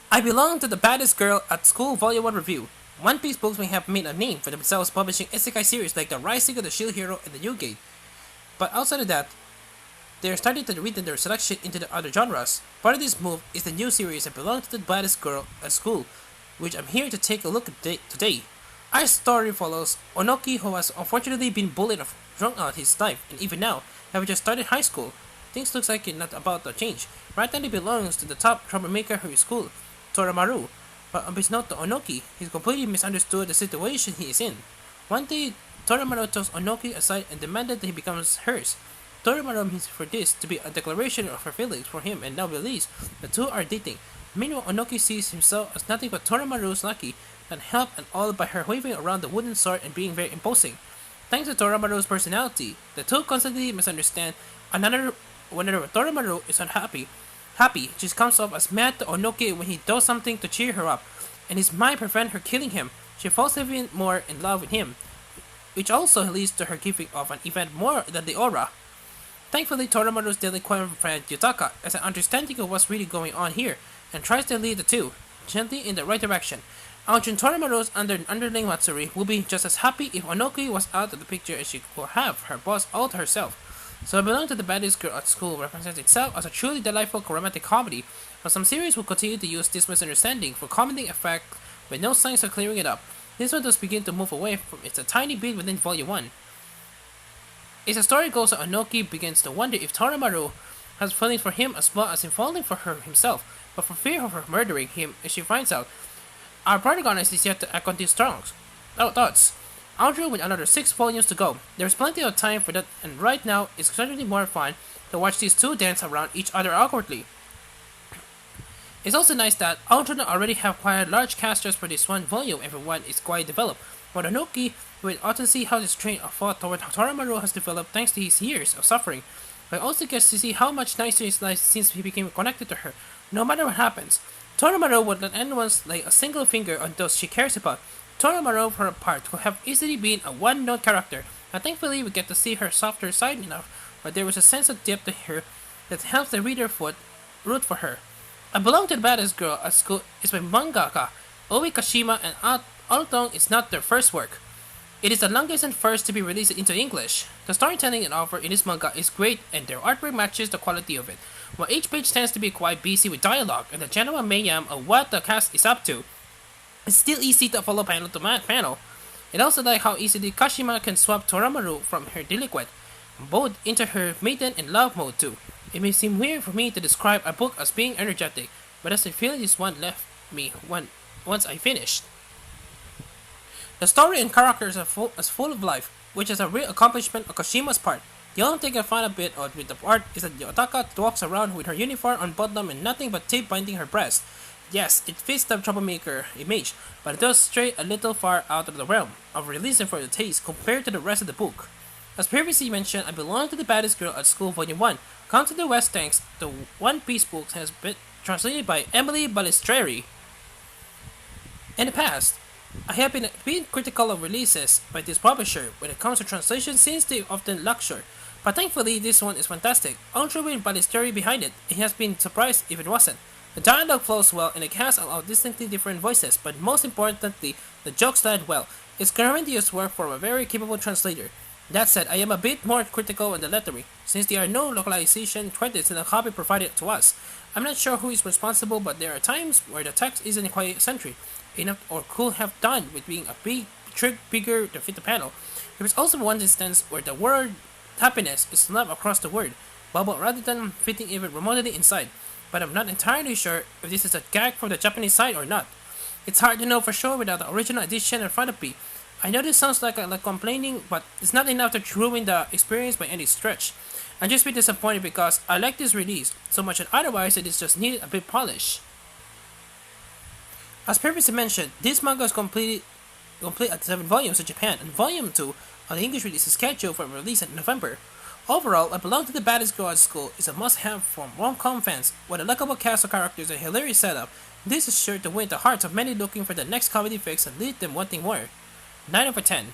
I belong to the baddest girl at school Volume 1 review. One Piece books may have made a name for themselves publishing isekai series like The Rising of the Shield Hero and The New Gate, but outside of that, they are starting to redeem their selection into the other genres. Part of this move is the new series that belongs to the baddest girl at school, which I'm here to take a look at today. Our story follows Onoki, who has unfortunately been bullied or drunk out his life, and even now, having just started high school, things looks like it's not about to change. Right now he belongs to the top troublemaker of his school, Toramaru, but unbeknownst to Onoki, he's completely misunderstood the situation he is in. One day, Toramaru took Onoki aside and demanded that he becomes hers. Toramaru means for this to be a declaration of her feelings for him and now believes the two are dating. Meanwhile, Onoki sees himself as nothing but Toramaru's lucky and help and all by her waving around the wooden sword and being very imposing. Thanks to Toramaru's personality, the two constantly misunderstand another whenever Toramaru is unhappy, she comes off as mad to Onoki when he does something to cheer her up, and his mind prevents her killing him. She falls even more in love with him, which also leads to her giving off an even more than the aura. Thankfully, Toramaru's delinquent friend Yutaka has an understanding of what's really going on here, and tries to lead the two gently in the right direction. Aujin Toramaru's underling Matsuri will be just as happy if Onoki was out of the picture as she could have her boss all to herself. So I Belong to the Baddest Girl at School represents itself as a truly delightful romantic comedy, but some series will continue to use this misunderstanding for comedy effect with no signs of clearing it up. This one does begin to move away from it's a tiny bit within Volume 1. As the story goes, Onoki begins to wonder if Toramaru has feelings for him as well as in falling for her himself, but for fear of her murdering him as she finds out. Our protagonist is yet to act on these thoughts. Andrew with another 6 volumes to go. There's plenty of time for that, and right now it's certainly more fun to watch these two dance around each other awkwardly. It's also nice that Andrew already have quite a large cast just for this one volume. Everyone is quite developed. But Onoki will often see how this train of thought toward Toramaru has developed thanks to his years of suffering. But also gets to see how much nicer his life since he became connected to her. No matter what happens, Toramaru would let anyone lay a single finger on those she cares about. Toramaru, for her part, could have easily been a one-note character, and thankfully we get to see her softer side enough, but there was a sense of depth to her that helps the reader root for her. I Belong to the Baddest Girl at School is by mangaka Oi Kashima, and although it's not their first work, it is the longest and first to be released into English. The storytelling and offer in this manga is great, and their artwork matches the quality of it, while each page tends to be quite busy with dialogue and the general mayhem of what the cast is up to. It's still easy to follow panel to panel. It also like how easily Kashima can swap Toramaru from her delinquent mode into her maiden and love mode too. It may seem weird for me to describe a book as being energetic, but as I feel this one left me once I finished. The story and characters are full of life, which is a real accomplishment on Kashima's part. The only thing I find a bit odd with the art is that Yotaka walks around with her uniform on bottom and nothing but tape binding her breast. Yes, it fits the troublemaker image, but it does stray a little far out of the realm of realism for the taste compared to the rest of the book. As previously mentioned, I Belong to the Baddest Girl at School Volume 1. Come to the West thanks to One Piece books has been translated by Emily Balistreri. In the past, I have been critical of releases by this publisher when it comes to translation since they often luxure, but thankfully this one is fantastic. Andrew with Balistreri behind it, he has been surprised if it wasn't. The dialogue flows well and it casts out distinctly different voices, but most importantly, the jokes land well. It's grandiose work for a very capable translator. That said, I am a bit more critical on the lettering, since there are no localization credits in the copy provided to us. I'm not sure who is responsible, but there are times where the text isn't quite century enough or could have done with being a bigger to fit the panel. There is also one instance where the word happiness is slapped across the word bubble rather than fitting even remotely inside, but I'm not entirely sure if this is a gag from the Japanese side or not. It's hard to know for sure without the original edition in front of me. I know this sounds like complaining, but it's not enough to ruin the experience by any stretch. I'm just a bit disappointed because I like this release so much and otherwise it is just needed a bit polish. As previously mentioned, this manga is complete at 7 volumes in Japan, and Volume 2 on the English release is scheduled for release in November. Overall, I Belong to the Baddest Girl at School is a must-have from rom-com fans. With a likable cast of characters and hilarious setup, this is sure to win the hearts of many looking for the next comedy fix and leave them wanting more. 9 over 10.